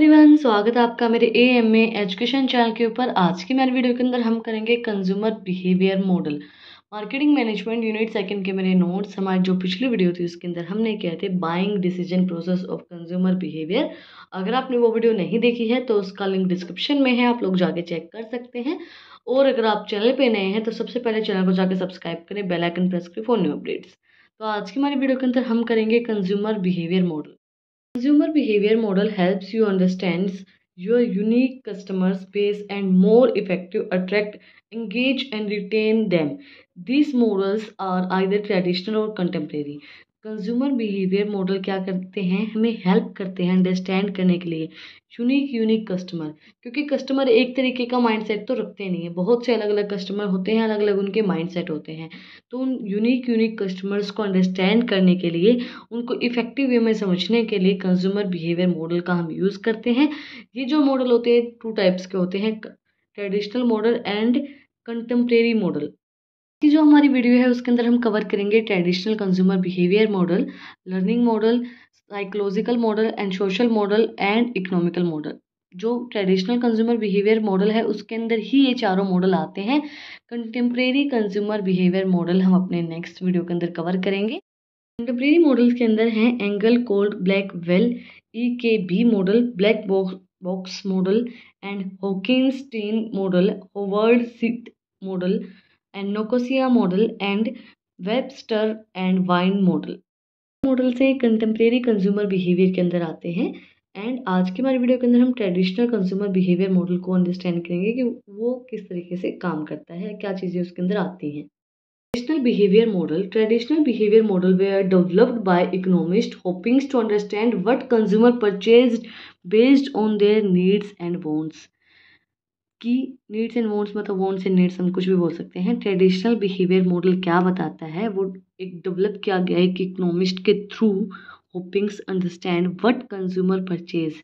Everyone, स्वागत है आपका मेरे एएमए एजुकेशन चैनल के ऊपर। आज की मेरे वीडियो के अंदर हम करेंगे consumer behaviour model. Marketing management unit second के मेरे नोट्स, हमारी जो पिछली वीडियो थी उसके अंदर हमने किए थे buying decision process of consumer behaviour. अगर आपने वो वीडियो नहीं देखी है तो उसका लिंक डिस्क्रिप्शन में है, आप लोग जाके चेक कर सकते हैं। और अगर आप चैनल पे नए हैं तो सबसे पहले चैनल को जाके सब्सक्राइब करें, बेल आइकन प्रेस करें फॉर न्यू अपडेट्स। तो आज की हमारी वीडियो के अंदर हम करेंगे consumer behaviour model. Consumer behavior model helps you understand your unique customer base and more effective attract, engage and retain them. These models are either traditional or contemporary. Consumer behaviour model क्या करते हैं, हमें help करते हैं understand करने के लिए unique customer. क्योंकि कस्टमर एक तरीके का माइंडसेट तो रखते नहीं है, बहुत से अलग अलग कस्टमर होते हैं, अलग अलग उनके माइंडसेट होते हैं। तो उन यूनिक कस्टमर्स को अंडरस्टैंड करने के लिए, उनको इफेक्टिव वे में समझने के लिए कंज्यूमर बिहेवियर मॉडल का हम यूज़ करते हैं। ये जो मॉडल होते हैं टू टाइप्स के होते हैं, traditional model and contemporary model. की जो हमारी वीडियो है उसके अंदर हम कवर करेंगे traditional consumer behaviour model, learning model, psychological model and social model and economical model. जो ट्रेडिशनल कंज्यूमर बिहेवियर मॉडल है उसके अंदर ही ये चारों मॉडल आते हैं। कंटेम्प्रेरी कंज्यूमर बिहेवियर मॉडल हम अपने नेक्स्ट वीडियो के अंदर कवर करेंगे। कंटेम्प्रेरी मॉडल्स के अंदर हैं Engel Kollat Blackwell, EKB model, black box model and Hawkins Stern model, Howard Sheth model and Nicosia model and Webster and Wind model. Model से contemporary consumer behaviour के अंदर आते हैं। एंड आज की हमारी वीडियो के अंदर हम ट्रेडिशनल कंज्यूमर बिहेवियर मॉडल को अंडरस्टैंड करेंगे कि वो किस तरीके से काम करता है, क्या चीज़ें उसके अंदर आती हैं। Traditional behavior model were developed by economists hoping to understand what consumer purchased based on their needs and wants. की नीड्स एंड वांट्स मतलब वांट्स एंड नीड्स हम कुछ भी बोल सकते हैं। ट्रेडिशनल बिहेवियर मॉडल क्या बताता है, वो एक डेवलप किया गया है एक इकोनॉमिस्ट के through, होपिंग्स understand what consumer purchase,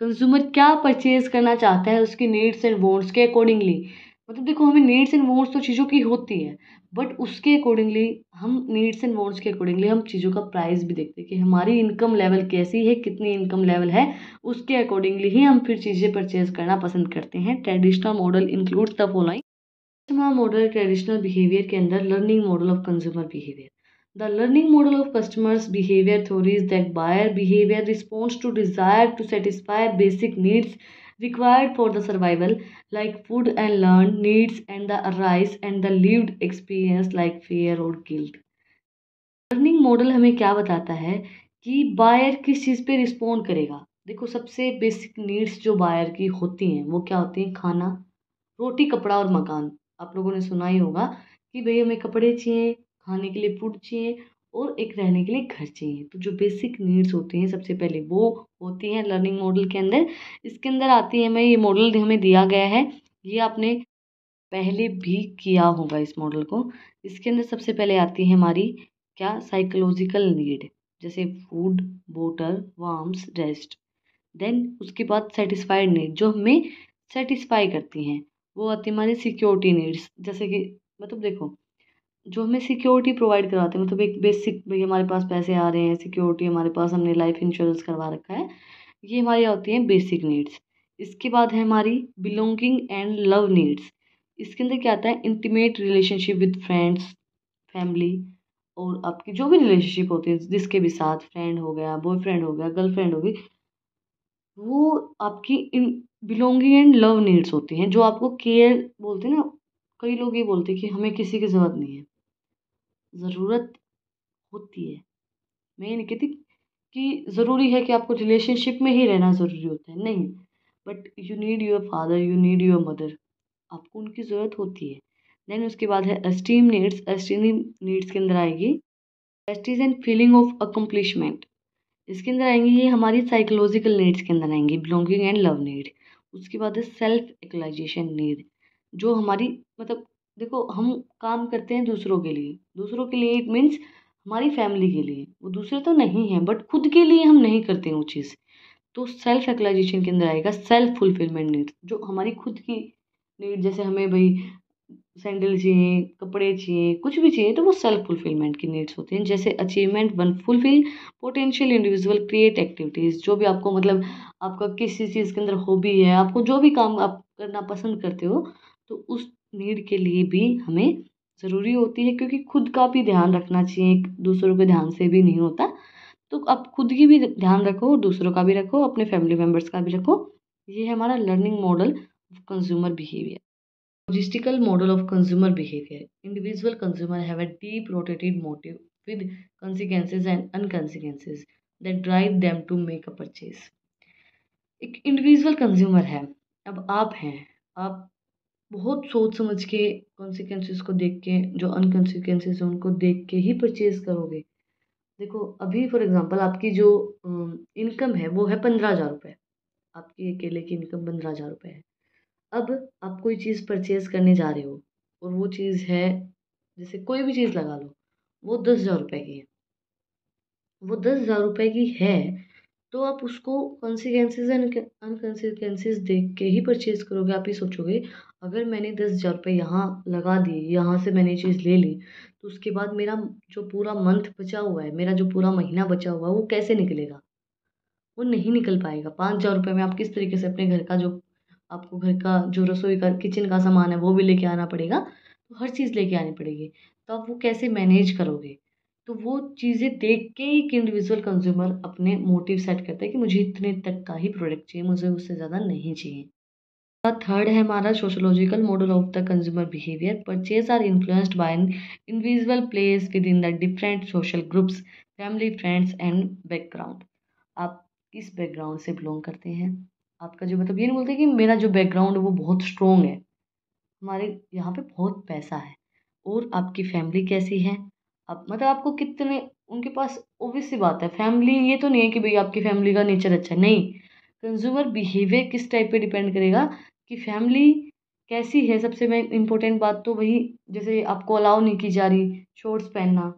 consumer क्या परचेज करना चाहता है उसकी नीड्स एंड वांट्स के अकॉर्डिंगली। मतलब देखो, हमें नीड्स एंड वांट्स तो चीज़ों की होती है, बट उसके अकॉर्डिंगली हम नीड्स एंड वांट्स के अकॉर्डिंगली हम चीज़ों का प्राइस भी देखते हैं कि हमारी इनकम लेवल कैसी है, कितनी इनकम लेवल है, उसके अकॉर्डिंगली ही हम फिर चीज़ें परचेज करना पसंद करते हैं। Traditional model includes the following. Customer model traditional behaviour के अंदर learning model of consumer behaviour. The learning model of customers behaviour theories that buyer behaviour response to desire to satisfy basic needs required for the survival like food and learned needs and the arise and the lived experience like fear or guilt। Learning model हमें क्या बताता है कि buyer किस चीज़ पे respond करेगा। देखो, सबसे बेसिक नीड्स जो बायर की होती हैं वो क्या होती हैं, खाना, रोटी, कपड़ा और मकान। आप लोगों ने सुना ही होगा कि भाई हमें कपड़े चाहिए, खाने के लिए फूड चाहिए और एक रहने के लिए घर चाहिए। तो जो बेसिक नीड्स होती हैं सबसे पहले वो होती हैं लर्निंग मॉडल के अंदर। इसके अंदर आती है, मैं ये मॉडल हमें दिया गया है, ये आपने पहले भी किया होगा इस मॉडल को। इसके अंदर सबसे पहले आती है हमारी क्या, साइकोलॉजिकल नीड, जैसे food, water, warmth, rest. Then उसके बाद सेटिस्फाइड नीड जो हमें सेटिस्फाई करती हैं, वो आती है हमारी सिक्योरिटी नीड्स। जैसे कि मतलब देखो, जो हमें सिक्योरिटी प्रोवाइड करवाते हैं, मतलब एक बेसिक, भाई हमारे पास पैसे आ रहे हैं, सिक्योरिटी हमारे पास, हमने लाइफ इंश्योरेंस करवा रखा है, ये हमारी होती हैं बेसिक नीड्स। इसके बाद है हमारी बिलोंगिंग एंड लव नीड्स। इसके अंदर क्या आता है, intimate relationship with friends, family और आपकी जो भी रिलेशनशिप होती है जिसके भी साथ, फ्रेंड हो गया, बॉयफ्रेंड हो गया, गर्लफ्रेंड होगी, वो आपकी इन बिलोंगिंग एंड लव नीड्स होती हैं, जो आपको केयर बोलते हैं ना। कई लोग ये बोलते हैं कि हमें किसी की ज़रूरत नहीं है, ज़रूरत होती है। मैं ये नहीं कहती कि ज़रूरी है कि आपको रिलेशनशिप में ही रहना ज़रूरी होता है, नहीं, but you need your father, you need your mother, आपको उनकी ज़रूरत होती है। देन उसके बाद है एस्टीम नीड्स। एस्टीम नीड्स के अंदर आएगी Prestige and feeling of accomplishment. इसके अंदर आएंगी, ये हमारी साइकोलॉजिकल नीड्स के अंदर आएंगी, बिलोंगिंग एंड लव नीड। उसके बाद है सेल्फ एक्चुअलाइजेशन नीड, जो हमारी मतलब देखो, हम काम करते हैं दूसरों के लिए, दूसरों के लिए इट मीन्स हमारी फैमिली के लिए, वो दूसरे तो नहीं हैं बट खुद के लिए हम नहीं करते हैं वो चीज़। तो सेल्फ एक्चुअलाइजेशन के अंदर आएगा सेल्फ फुलफिलमेंट नीड, जो हमारी खुद की नीड, जैसे हमें भाई सैंडल चाहिए, कपड़े चाहिए, कुछ भी चाहिए, तो वो सेल्फ फुलफिलमेंट की नीड्स होती हैं। जैसे achievement one fulfil potential individual create activities, जो भी आपको मतलब आपका किसी चीज़ के अंदर हॉबी है, आपको जो भी काम आप करना पसंद करते हो, तो उस नीड के लिए भी हमें ज़रूरी होती है, क्योंकि खुद का भी ध्यान रखना चाहिए, दूसरों के ध्यान से भी नहीं होता। तो आप खुद की भी ध्यान रखो, दूसरों का भी रखो, अपने फैमिली मेम्बर्स का भी रखो। ये है हमारा learning model of consumer behaviour. Logistical model of consumer behavior. Individual consumer have a deep-rooted motive with consequences and unconsequences that drive them to make a purchase. एक इंडिविजुअल कंज्यूमर है, अब आप हैं, आप बहुत सोच समझ के कॉन्सिक्वेंसेस को देख के, जो अनकॉन्सिक्वेंसेस हैं उनको देख के ही परचेज करोगे। देखो अभी फॉर एग्जांपल आपकी जो इनकम है वो है 15,000 रुपये। आपकी अकेले की इनकम 15,000 रुपये है। अब आप कोई चीज़ परचेज करने जा रहे हो और वो चीज़ है, जैसे कोई भी चीज़ लगा लो, वो 10,000 रुपये की है। वो 10,000 रुपये की है, तो आप उसको कॉन्सिक्वेंसेज एंड अनकॉन्सिक्वेंसेज देख के ही परचेज करोगे। आप ही सोचोगे, अगर मैंने 10,000 रुपये यहाँ लगा दिए, यहाँ से मैंने चीज़ ले ली, तो उसके बाद मेरा जो पूरा मंथ बचा हुआ है, मेरा जो पूरा महीना बचा हुआ है, वो कैसे निकलेगा? वो नहीं निकल पाएगा। 5,000 रुपये में आप किस तरीके से अपने घर का जो, आपको घर का जो रसोई का किचन का सामान है वो भी लेके आना पड़ेगा, तो हर चीज़ लेके आनी पड़ेगी, तो आप वो कैसे मैनेज करोगे? तो वो चीज़ें देख के ही एक इंडिविजुअल कंज्यूमर अपने मोटिव सेट करता है कि मुझे इतने तक का ही प्रोडक्ट चाहिए, मुझे उससे ज़्यादा नहीं चाहिए। थर्ड है हमारा sociological model of the consumer behaviour. Purchase are influenced by an individual place within the different social groups, family, friends and background. आप किस बैकग्राउंड से बिलोंग करते हैं? आपका जो मतलब ये नहीं बोलते कि मेरा जो बैकग्राउंड है वो बहुत स्ट्रॉन्ग है, हमारे यहाँ पे बहुत पैसा है, और आपकी फैमिली कैसी है, आप मतलब आपको कितने उनके पास, ऑब्वियस सी बात है फैमिली, ये तो नहीं है कि भाई आपकी फैमिली का नेचर अच्छा है, नहीं। कंज्यूमर बिहेवियर किस टाइप पे डिपेंड करेगा कि फैमिली कैसी है। सबसे मैं इम्पोर्टेंट बात तो वही, जैसे आपको अलाउ नहीं की जा रही शॉर्ट्स पहनना,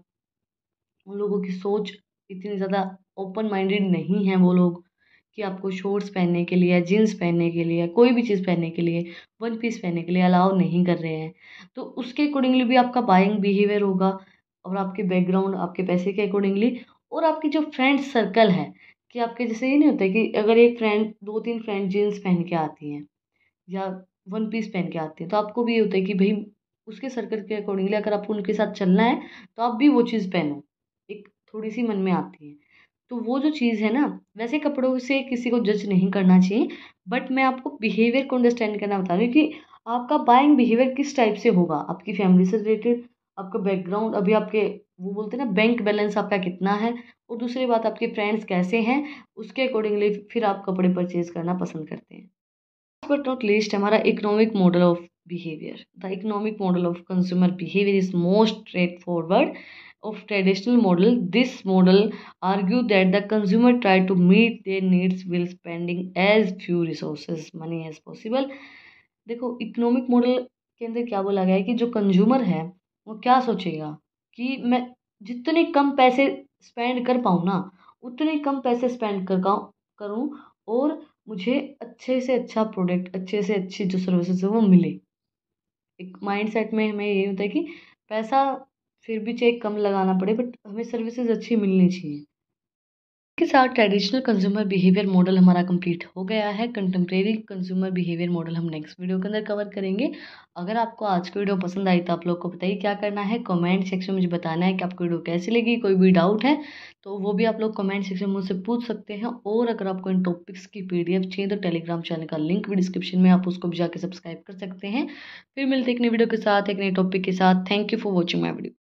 उन लोगों की सोच इतनी ज़्यादा ओपन माइंडेड नहीं है वो लोग, कि आपको शॉर्ट्स पहनने के लिए, जीन्स पहनने के लिए, कोई भी चीज़ पहनने के लिए, वन पीस पहनने के लिए अलाउ नहीं कर रहे हैं। तो उसके अकॉर्डिंगली भी आपका बाइंग बिहेवियर होगा, और आपके बैकग्राउंड, आपके पैसे के अकॉर्डिंगली, और आपकी जो फ्रेंड सर्कल है, कि आपके जैसे ये नहीं होता है कि अगर एक फ्रेंड, दो तीन फ्रेंड जीन्स पहन के आती हैं या वन पीस पहन के आती हैं, तो आपको भी ये होता है कि भाई उसके सर्कल के अकॉर्डिंगली अगर आपको उनके साथ चलना है, तो आप भी वो चीज़ पहनो, एक थोड़ी सी मन में आती है। तो वो जो चीज़ है ना, वैसे कपड़ों से किसी को जज नहीं करना चाहिए, बट मैं आपको बिहेवियर को अंडरस्टैंड करना बता रही हूँ कि आपका बाइंग बिहेवियर किस टाइप से होगा, आपकी फैमिली से रिलेटेड, आपका बैकग्राउंड, अभी आपके वो बोलते हैं ना बैंक बैलेंस आपका कितना है, और दूसरी बात आपके फ्रेंड्स कैसे हैं, उसके अकॉर्डिंगली फिर आप कपड़े परचेज करना पसंद करते हैं। बट नॉट लीस्ट हमारा economic model of behaviour. The economic model of consumer behaviour is most straight forward of traditional model. This model argue that the consumer try to meet their needs while spending as few resources money as possible. देखो economic model के अंदर क्या बोला गया है कि जो consumer है वो क्या सोचेगा कि मैं जितने कम पैसे स्पेंड कर पाऊँ ना, उतने कम पैसे स्पेंड करूँ, और मुझे अच्छे से अच्छा प्रोडक्ट, अच्छे से अच्छी जो सर्विसेज है वो मिले। एक माइंडसेट में हमें यही होता है कि पैसा फिर भी चाहे कम लगाना पड़े, बट हमें सर्विसेज अच्छी मिलनी चाहिए। के साथ ट्रेडिशनल कंज्यूमर बिहेवियर मॉडल हमारा कंप्लीट हो गया है। कंटेम्प्रेरी कंज्यूमर बिहेवियर मॉडल हम नेक्स्ट वीडियो के अंदर कवर करेंगे। अगर आपको आज की वीडियो पसंद आई तो आप लोग को बताइए क्या करना है, कमेंट सेक्शन में मुझे बताना है कि आपको वीडियो कैसी लगी। कोई भी डाउट है तो वो भी आप लोग कमेंट सेक्शन में मुझसे पूछ सकते हैं, और अगर आपको इन टॉपिक्स की PDF चाहिए तो टेलीग्राम चैनल का लिंक भी डिस्क्रिप्शन में, आप उसको भी जाकर सब्सक्राइब कर सकते हैं। फिर मिलते हैं एक नई वीडियो के साथ, एक नए टॉपिक के साथ। Thank you for watching my video.